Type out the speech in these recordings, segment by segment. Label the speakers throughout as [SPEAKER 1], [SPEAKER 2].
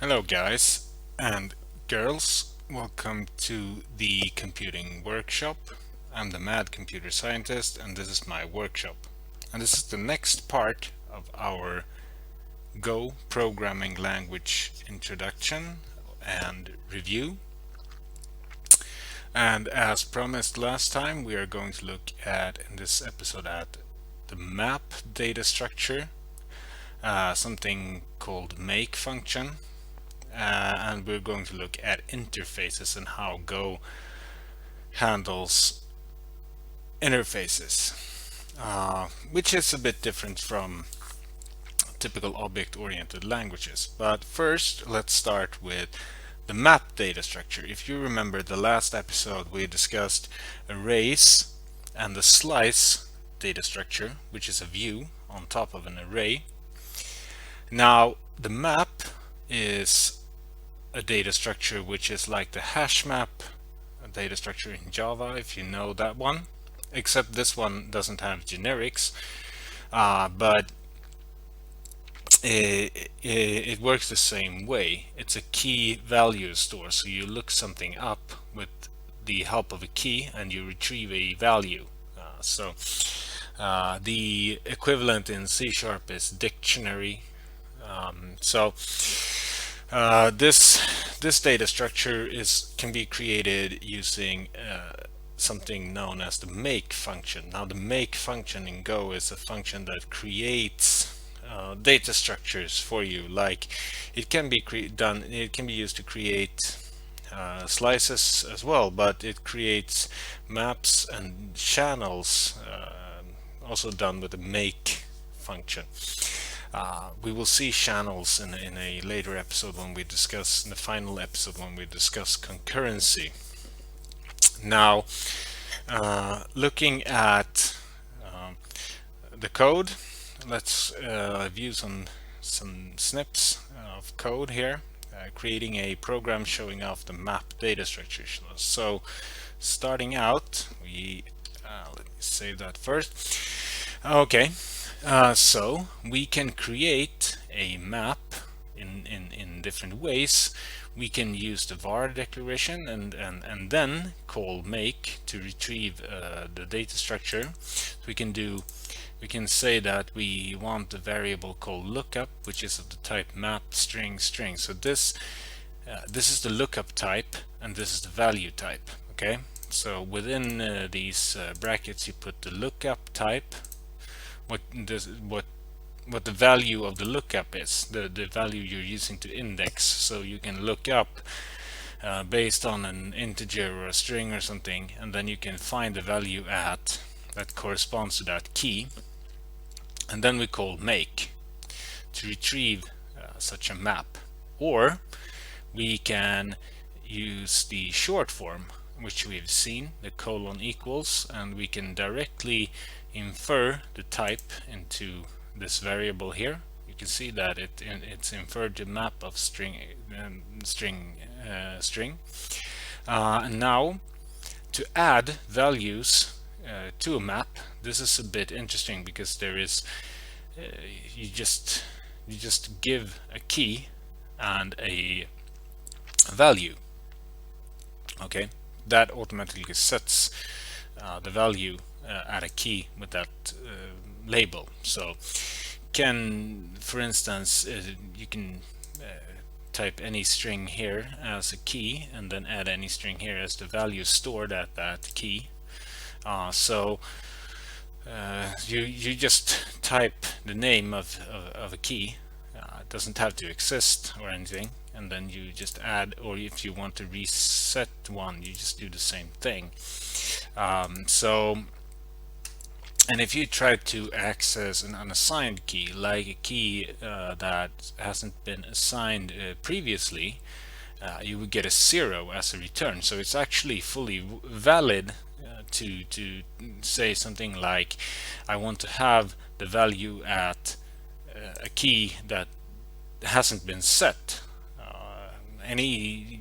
[SPEAKER 1] Hello guys and girls, welcome to the computing workshop. I'm the mad computer scientist and this is my workshop. And this is the next part of our Go programming language introduction and review. And as promised last time, we are going to look at in this episode at the map data structure, something called make function, and we're going to look at interfaces and how Go handles interfaces, which is a bit different from typical object-oriented languages. But first, let's start with the map data structure. If you remember the last episode, we discussed arrays and the slice data structure, which is a view on top of an array. Now, the map is a data structure which is like the hash map data structure in Java, if you know that one, except this one doesn't have generics, but it works the same way. It's a key value store, so you look something up with the help of a key and you retrieve a value. The equivalent in C# is dictionary. This data structure can be created using something known as the make function. Now, the make function in Go is a function that creates data structures for you. Like it can be done. It can be used to create slices as well, but it creates maps and channels, also done with the make function. We will see channels in a later episode when we discuss, in the final episode when we discuss concurrency. Now, looking at the code, let's view some snips of code here, creating a program showing off the map data structure. So, starting out, let me save that first. Okay, so we can create a map in different ways. We can use the var declaration and then call make to retrieve the data structure. So we can say that we want the variable called lookup, which is of the type map string string. So this is the lookup type and this is the value type. Okay, so within these brackets you put the lookup type, what the value of the lookup is, the value you're using to index. So you can look up based on an integer or a string or something, and then you can find the value at that corresponds to that key, and then we call make to retrieve such a map. Or we can use the short form, which we've seen, the colon equals, and we can directly infer the type into this variable here. You can see that it's inferred the map of string. And now to add values to a map, this is a bit interesting because there is you just give a key and a value. Okay, that automatically sets the value at a key with that label. So for instance, you can type any string here as a key and then add any string here as the value stored at that key. You just type the name of a key. It doesn't have to exist or anything, and then you just add, or if you want to reset one, you just do the same thing. And if you try to access an unassigned key, like a key that hasn't been assigned previously, you would get a 0 as a return. So it's actually fully valid to say something like, I want to have the value at a key that hasn't been set,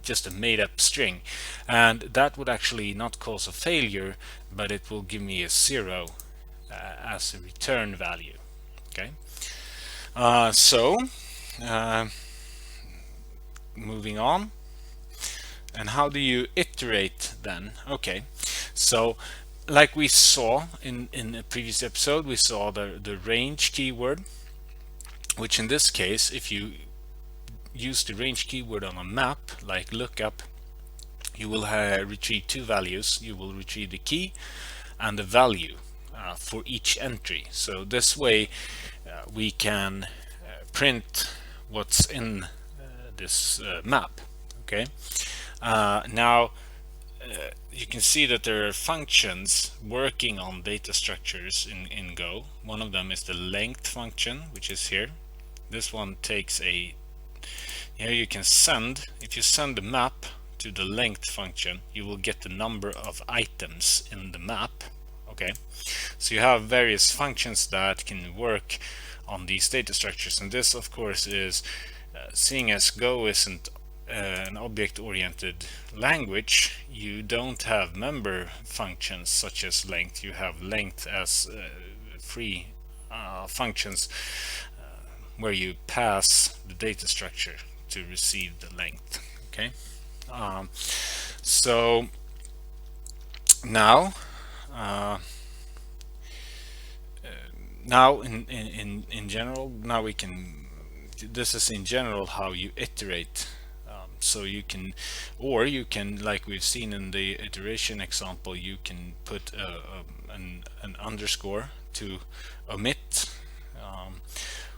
[SPEAKER 1] just a made-up string, and that would actually not cause a failure, but it will give me a 0 as a return value. Okay, moving on. And how do you iterate then? Okay, so like we saw in a previous episode, we saw the range keyword, which in this case, if you use the range keyword on a map like lookup, you will retrieve two values. You will retrieve the key and the value for each entry. So this way we can print what's in this map. Okay, now you can see that there are functions working on data structures in Go. One of them is the length function, which is here. This one takes a, here you can send, if you send the map to the length function, you will get the number of items in the map. Okay, so you have various functions that can work on these data structures, and this of course is seeing as Go isn't an object-oriented language, you don't have member functions such as length. You have length as free functions where you pass the data structure to receive the length. Okay, so now in general, now we can, this is in general how you iterate. So you can, or you can, like we've seen in the iteration example, you can put an underscore to omit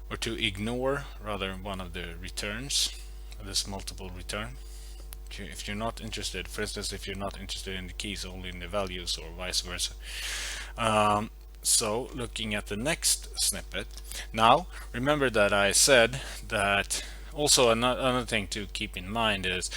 [SPEAKER 1] or to ignore rather one of the returns, this multiple return. If you're not interested, for instance, if you're not interested in the keys, only in the values, or vice versa. So looking at the next snippet, now remember that I said that also another thing to keep in mind is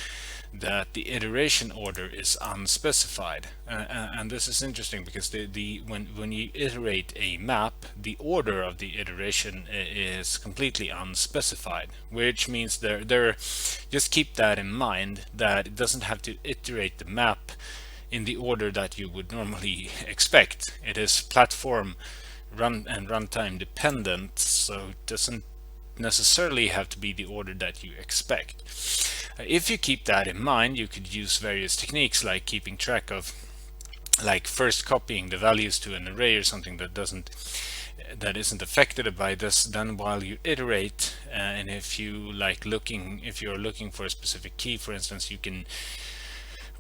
[SPEAKER 1] that the iteration order is unspecified, and this is interesting because when you iterate a map, the order of the iteration is completely unspecified, which means there just keep that in mind, that it doesn't have to iterate the map in the order that you would normally expect. It is platform run and runtime dependent, so it doesn't necessarily have to be the order that you expect. If you keep that in mind, you could use various techniques like keeping track of, like first copying the values to an array or something that isn't affected by this. Then while you iterate, and if you're looking for a specific key, for instance, you can,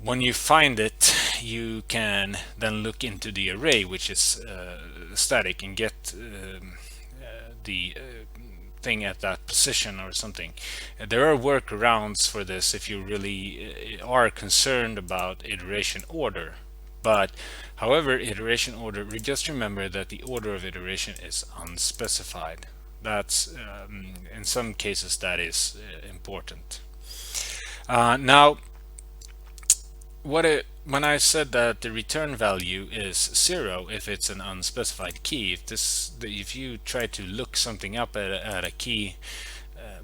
[SPEAKER 1] when you find it, you can then look into the array, which is static, and get the thing at that position or something. There are workarounds for this if you really are concerned about iteration order. But however, iteration order, just remember that the order of iteration is unspecified. That's in some cases that is important. Now, when I said that the return value is 0 if it's an unspecified key, if you try to look something up at a key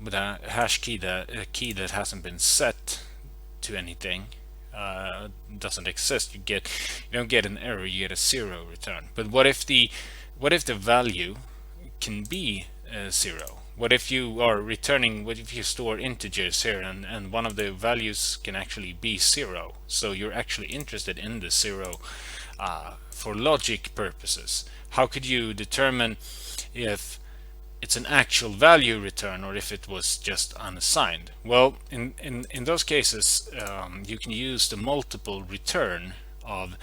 [SPEAKER 1] with a hash key, a key that hasn't been set to anything, doesn't exist, you don't get an error, you get a 0 return. But what if the value can be 0? What if you are returning, what if you store integers here and one of the values can actually be 0? So you're actually interested in the 0 for logic purposes. How could you determine if it's an actual value return or if it was just unassigned? Well, in those cases, you can use the multiple return of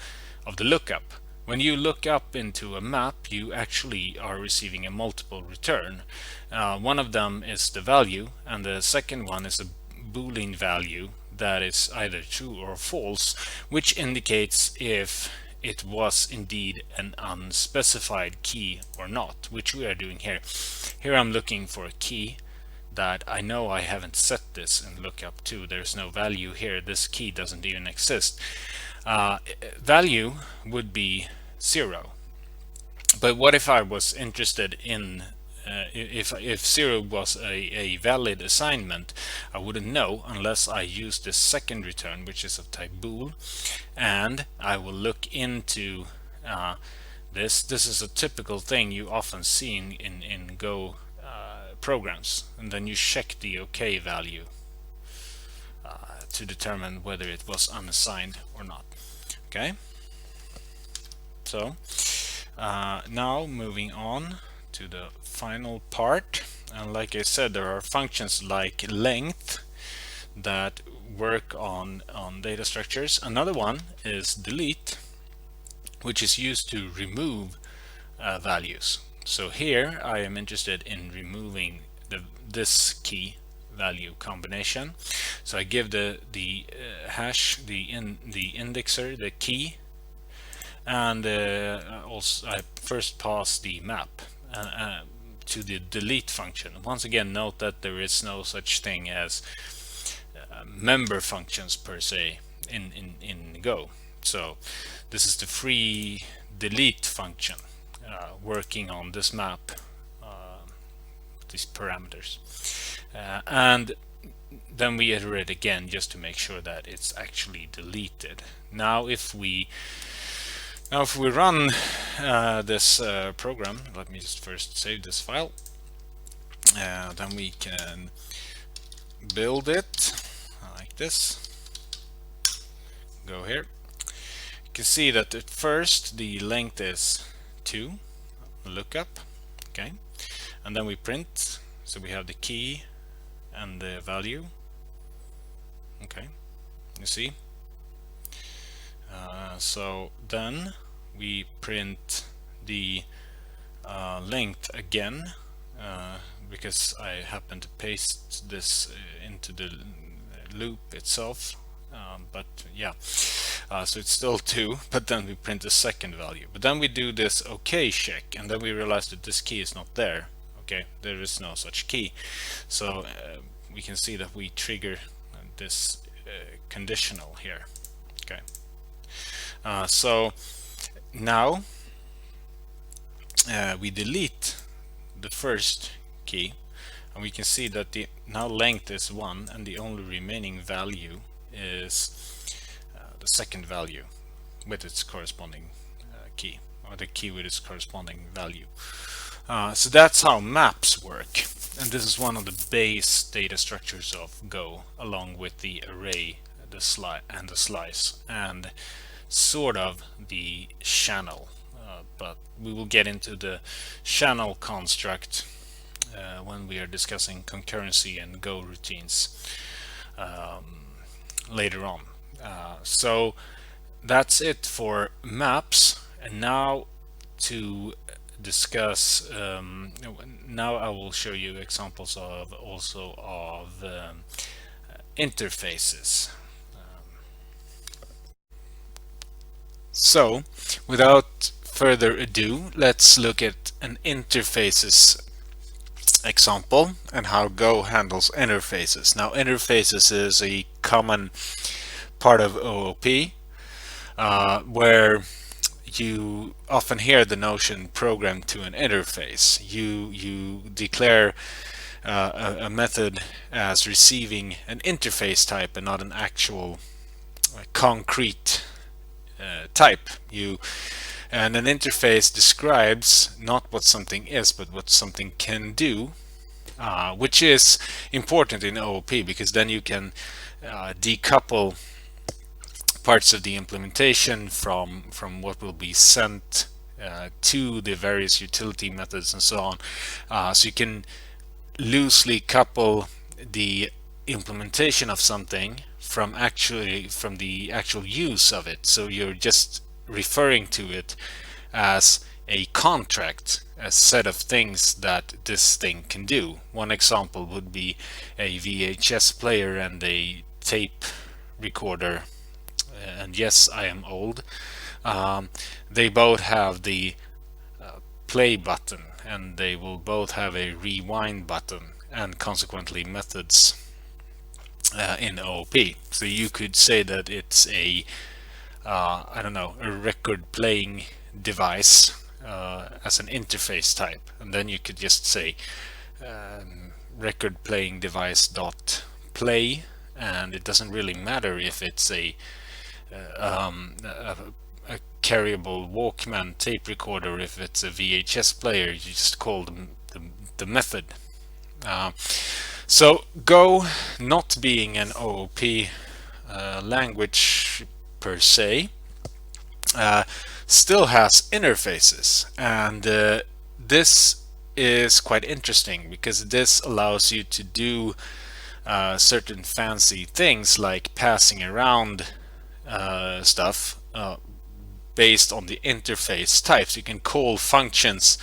[SPEAKER 1] the lookup. When you look up into a map, you actually are receiving a multiple return. One of them is the value, and the second one is a Boolean value that is either true or false, which indicates if it was indeed an unspecified key or not, which we are doing here. Here I'm looking for a key that I know I haven't set this in lookup to. There's no value here. This key doesn't even exist. Value would be 0. But what if I was interested in if 0 was a valid assignment? I wouldn't know unless I use the second return, which is of type bool, and I will look into this. This is a typical thing you often see in Go programs, and then you check the OK value. to determine whether it was unassigned or not. Okay, so now moving on to the final part, and like I said, there are functions like length that work on data structures. Another one is delete, which is used to remove values. So here I am interested in removing this key value combination. So I give the hash, the indexer, the key, and also I first pass the map to the delete function. Once again, note that there is no such thing as member functions per se in Go. So this is the free delete function working on this map, these parameters, and then we iterate again just to make sure that it's actually deleted. Now if we run this program, let me just first save this file, then we can build it like this. Go here. You can see that at first the length is 2, lookup, okay, and then we print, so we have the key and the value, okay, you see. So then we print the length again, because I happen to paste this into the loop itself, but yeah, so it's still 2, but then we print the second value. But then we do this OK check, and then we realize that this key is not there. Okay, there is no such key. So we can see that we trigger this conditional here. Okay, so now we delete the first key, and we can see that the now length is 1, and the only remaining value is the second value with its corresponding key, or the key with its corresponding value. So that's how maps work, and this is one of the base data structures of Go, along with the array, the slice, and sort of the channel, but we will get into the channel construct when we are discussing concurrency and Go routines later on. So that's it for maps, and now to discuss, now I will show you examples of interfaces. So without further ado, let's look at an interfaces example and how Go handles interfaces. Now interfaces is a common part of OOP, where you often hear the notion program to an interface. You declare a method as receiving an interface type and not an actual concrete type. And an interface describes not what something is, but what something can do, which is important in OOP, because then you can decouple parts of the implementation from what will be sent to the various utility methods and so on. So you can loosely couple the implementation of something from the actual use of it. So you're just referring to it as a contract, a set of things that this thing can do. One example would be a VHS player and a tape recorder, and yes, I am old. They both have the play button, and they will both have a rewind button, and consequently methods in OOP. So you could say that it's a I don't know, a record playing device as an interface type, and then you could just say record playing device dot play, and it doesn't really matter if it's a carryable Walkman tape recorder, if it's a VHS player. You just call the method. So Go, not being an OOP language per se still has interfaces, and this is quite interesting because this allows you to do certain fancy things like passing around stuff based on the interface types. You can call functions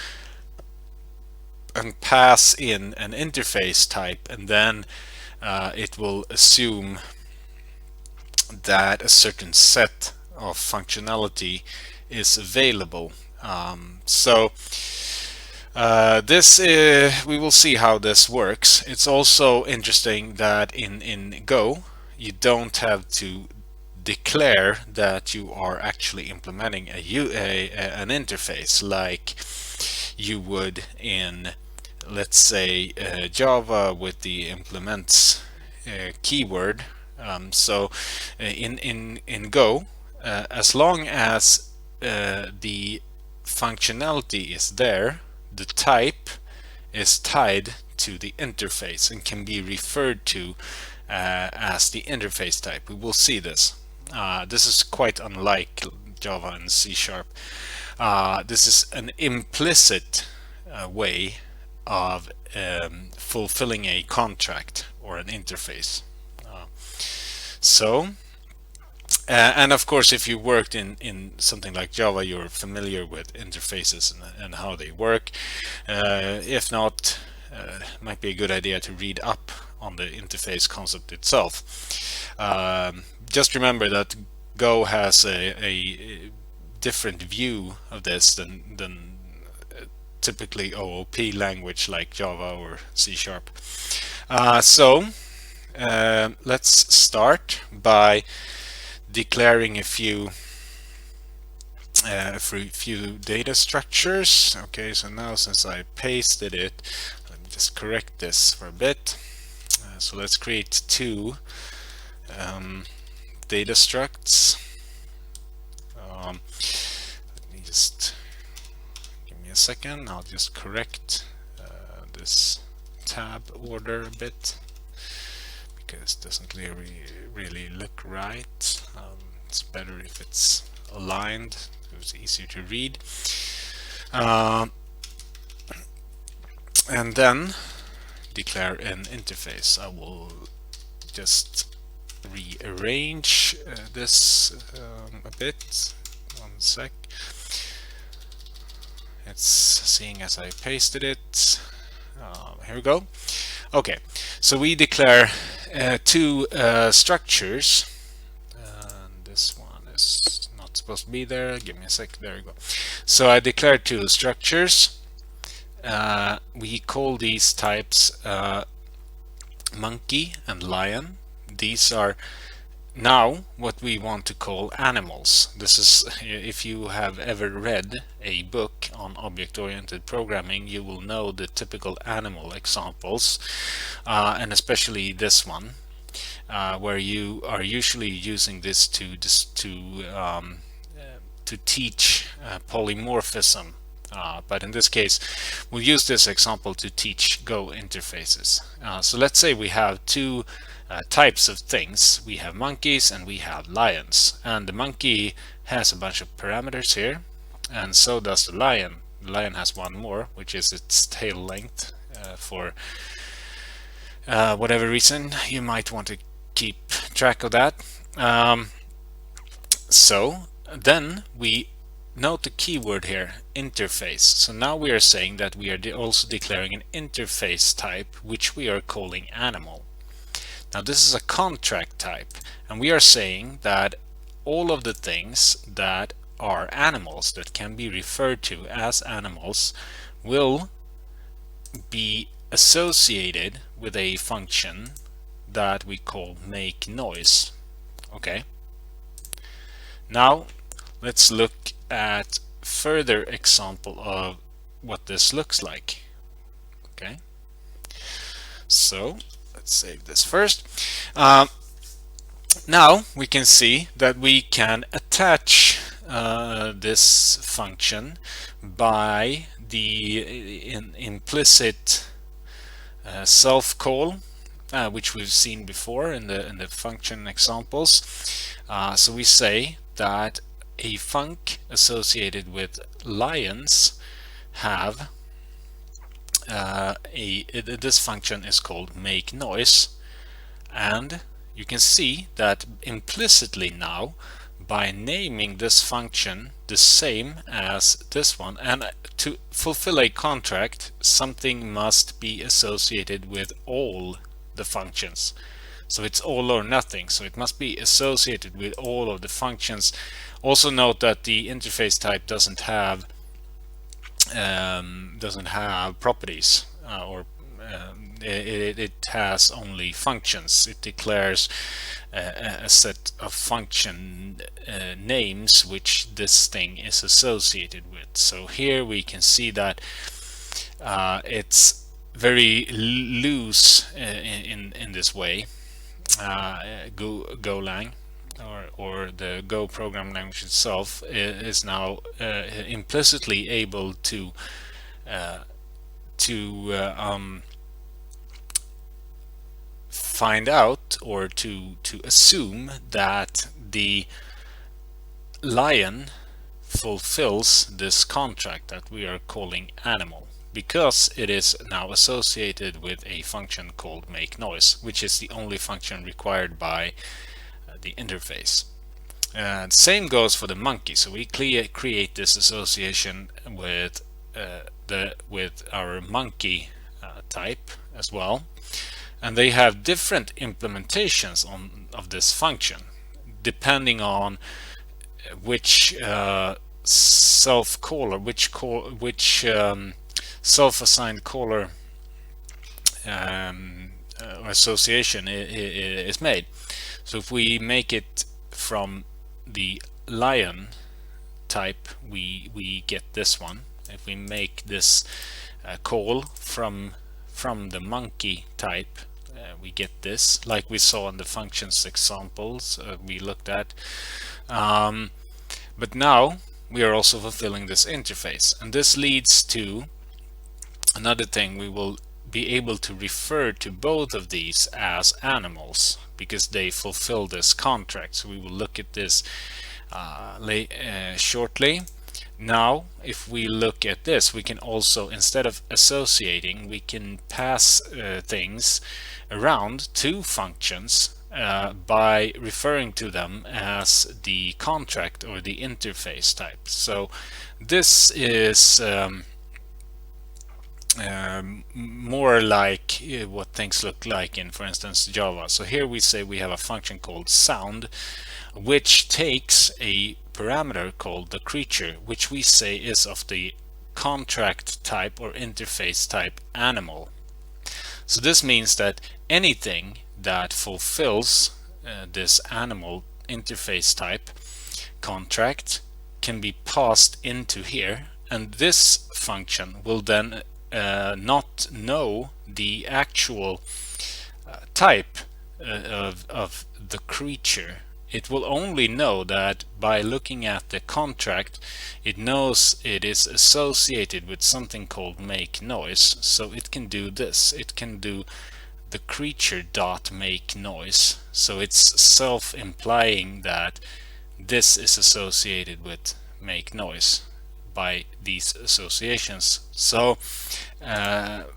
[SPEAKER 1] and pass in an interface type, and then it will assume that a certain set of functionality is available. So this we will see how this works. It's also interesting that in Go you don't have to declare that you are actually implementing an interface like you would in, let's say, Java with the implements keyword. So in Go, as long as the functionality is there, the type is tied to the interface and can be referred to as the interface type. We will see this. This is quite unlike Java and C#. This is an implicit way of fulfilling a contract or an interface. So and of course, if you worked in something like Java, you're familiar with interfaces and how they work. If not, it might be a good idea to read up on the interface concept itself. Just remember that Go has a different view of this than typically OOP language like Java or C#. So let's start by declaring a few data structures. Okay, so now since I pasted it, let me just correct this for a bit. So let's create two data structs. Let me just give me a second. I'll just correct this tab order a bit because it doesn't really look right. It's better if it's aligned, so it's easier to read. And then declare an interface. I will just rearrange this a bit. One sec. It's seeing as I pasted it. Here we go. Okay, so we declare two structures. This one is not supposed to be there. Give me a sec. There you go. So I declare two structures. We call these types monkey and lion. These are now what we want to call animals. This is, if you have ever read a book on object-oriented programming, you will know the typical animal examples, and especially this one, where you are usually using this to teach polymorphism. But in this case, we'll use this example to teach Go interfaces. So let's say we have two types of things. We have monkeys and we have lions. And the monkey has a bunch of parameters here, and so does the lion. The lion has one more, which is its tail length. For whatever reason, you might want to keep track of that. So then we note the keyword here, interface. So now we are saying that we are also declaring an interface type, which we are calling animal. Now this is a contract type, and we are saying that all of the things that are animals, that can be referred to as animals, will be associated with a function that we call make noise. Okay. Now let's look at further example of what this looks like. Okay. So let's save this first. Now we can see that we can attach this function by the implicit self call
[SPEAKER 2] which we've seen before in the function examples. So we say that a func associated with lions have this function is called make noise, and you can see that implicitly now, by naming this function the same as this one, and to fulfill a contract, something must be associated with all the functions. So it's all or nothing, so it must be associated with all of the functions. Also note that the interface type doesn't have properties, or it has only functions. It declares a set of function names which this thing is associated with. So here we can see that it's very loose in this way. Golang, or the Go program language itself, is now implicitly able to find out, or to assume that the lion fulfills this contract that we are calling animal, because it is now associated with a function called make noise, which is the only function required by the interface. Same goes for the monkey. So we create this association with our monkey type as well, and they have different implementations of this function depending on which self-caller, which self-assigned caller association is made. So if we make it from the lion type, we get this one. If we make this call from the monkey type, we get this, like we saw in the functions examples we looked at. But now we are also fulfilling this interface, and this leads to another thing. We will be able to refer to both of these as animals because they fulfill this contract. So we will look at this shortly. Now, if we look at this, we can also, instead of associating, we can pass things around to functions by referring to them as the contract or the interface type. So this is more like what things look like in, for instance, Java. So here we say we have a function called sound, which takes a parameter called the creature, which we say is of the contract type or interface type animal. So this means that anything that fulfills this animal interface type contract can be passed into here, and this function will then not know the actual type of the creature. It will only know that by looking at the contract, it knows it is associated with something called make noise. So it can do this. It can do the creature dot make noise. So it's self-implying that this is associated with make noise by these associations. So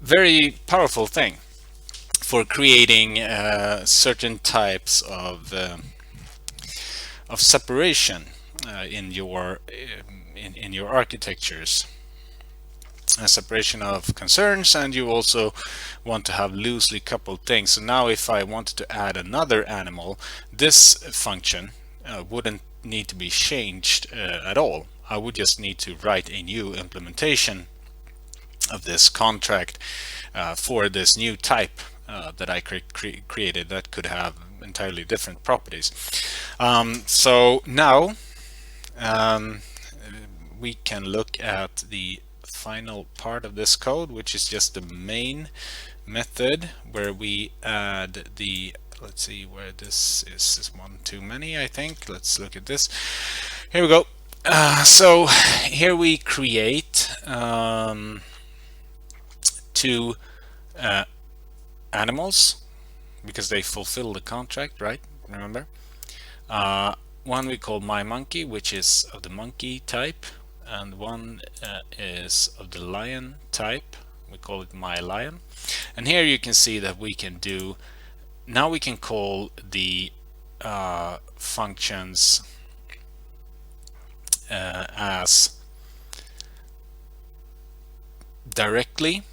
[SPEAKER 2] very powerful thing for creating certain types of separation in your architectures, a separation of concerns, and you also want to have loosely coupled things. So now if I wanted to add another animal, this function wouldn't need to be changed at all. I would just need to write a new implementation of this contract for this new type that I created that could have entirely different properties. So now we can look at the final part of this code, which is just the main method where we add the, let's see where this is one too many, I think. Let's look at this. Here we go. So here we create two animals, because they fulfill the contract, right? Remember? One we call myMonkey, which is of the monkey type, and one is of the lion type. We call it myLion. And here you can see that we can do, now we can call the functions as directly,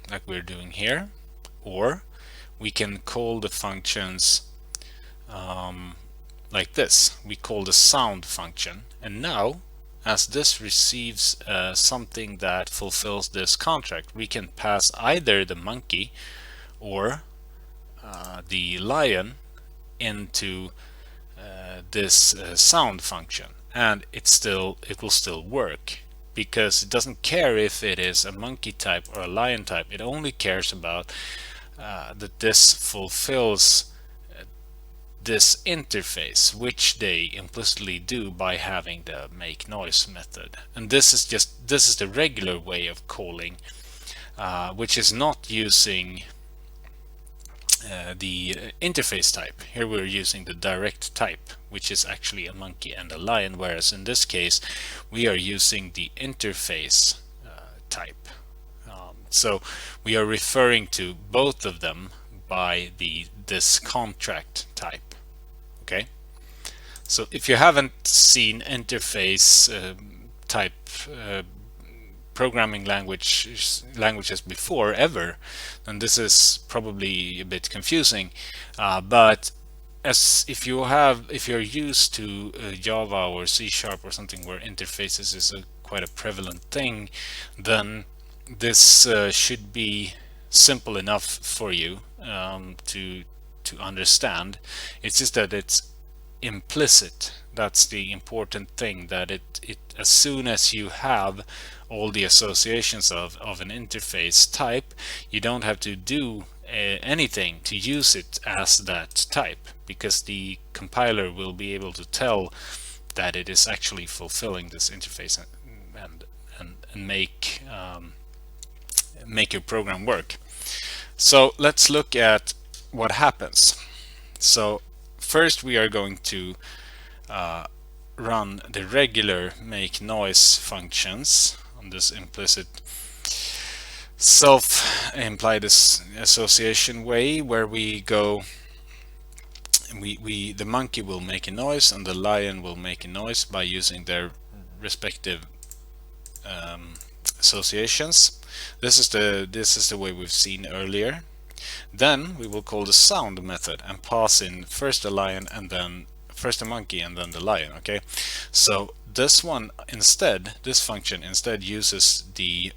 [SPEAKER 2] like we're doing here, or we can call the functions like this. We call the sound function, and now as this receives something that fulfills this contract, we can pass either the monkey or the lion into this sound function, and it will still work, because it doesn't care if it is a monkey type or a lion type. It only cares about that this fulfills this interface, which they implicitly do by having the make noise method. And this is the regular way of calling, which is not using the interface type. Here we're using the direct type, which is actually a monkey and a lion, whereas in this case we are using the interface type. So we are referring to both of them by this contract type. Okay, so if you haven't seen interface type programming languages before ever, then this is probably a bit confusing. But if you're used to Java or C# or something where interfaces is quite a prevalent thing, then this should be simple enough for you to understand. It's just that it's implicit. That's the important thing, that it as soon as you have all the associations of an interface type, you don't have to do anything to use it as that type, because the compiler will be able to tell that it is actually fulfilling this interface and make your program work. So let's look at what happens. So first we are going to run the regular make noise functions on this implicit self-implied association way, where we go, the monkey will make a noise and the lion will make a noise by using their respective associations. This is the way we've seen earlier. Then we will call the sound method and pass in first the lion and then first the monkey and then the lion. Okay, so this function instead uses the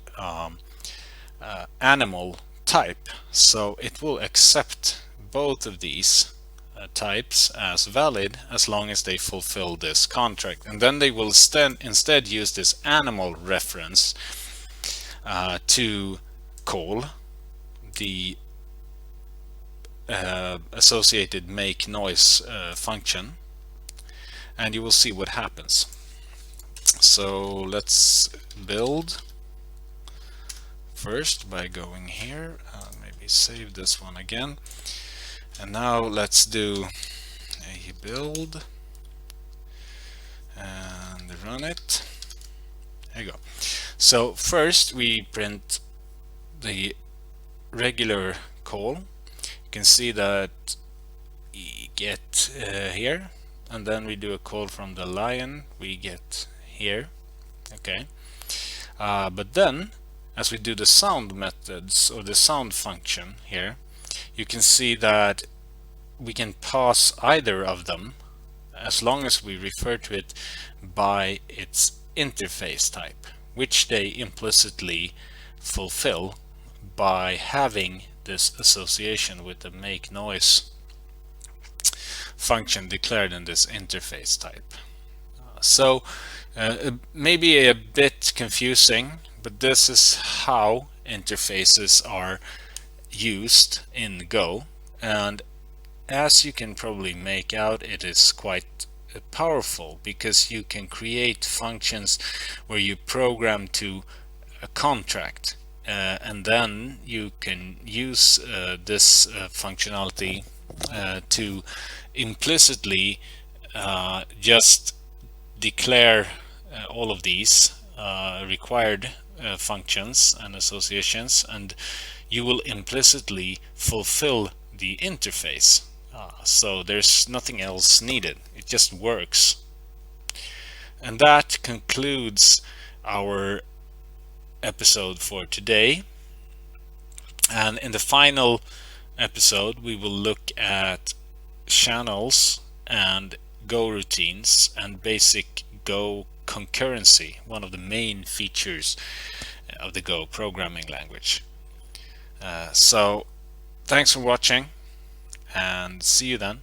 [SPEAKER 2] animal type, so it will accept both of these types as valid as long as they fulfill this contract, and then they will instead use this animal reference to call the associated make noise function, and you will see what happens. So let's build first by going here, maybe save this one again, and now let's do a build and run it. There you go. So first we print the regular call. You can see that we get here, and then we do a call from the lion, we get here. Okay, but then as we do the sound methods or the sound function here, you can see that we can pass either of them as long as we refer to it by its interface type, which they implicitly fulfill by having this association with the make noise function declared in this interface type. So maybe a bit confusing, but this is how interfaces are used in Go, and as you can probably make out, it is quite powerful, because you can create functions where you program to a contract, and then you can use this functionality to implicitly just declare all of these required functions and associations, and you will implicitly fulfill the interface. So there's nothing else needed. It just works. And that concludes our episode for today. And in the final episode, we will look at channels and Go routines and basic Go concurrency, one of the main features of the Go programming language. So thanks for watching, and see you then.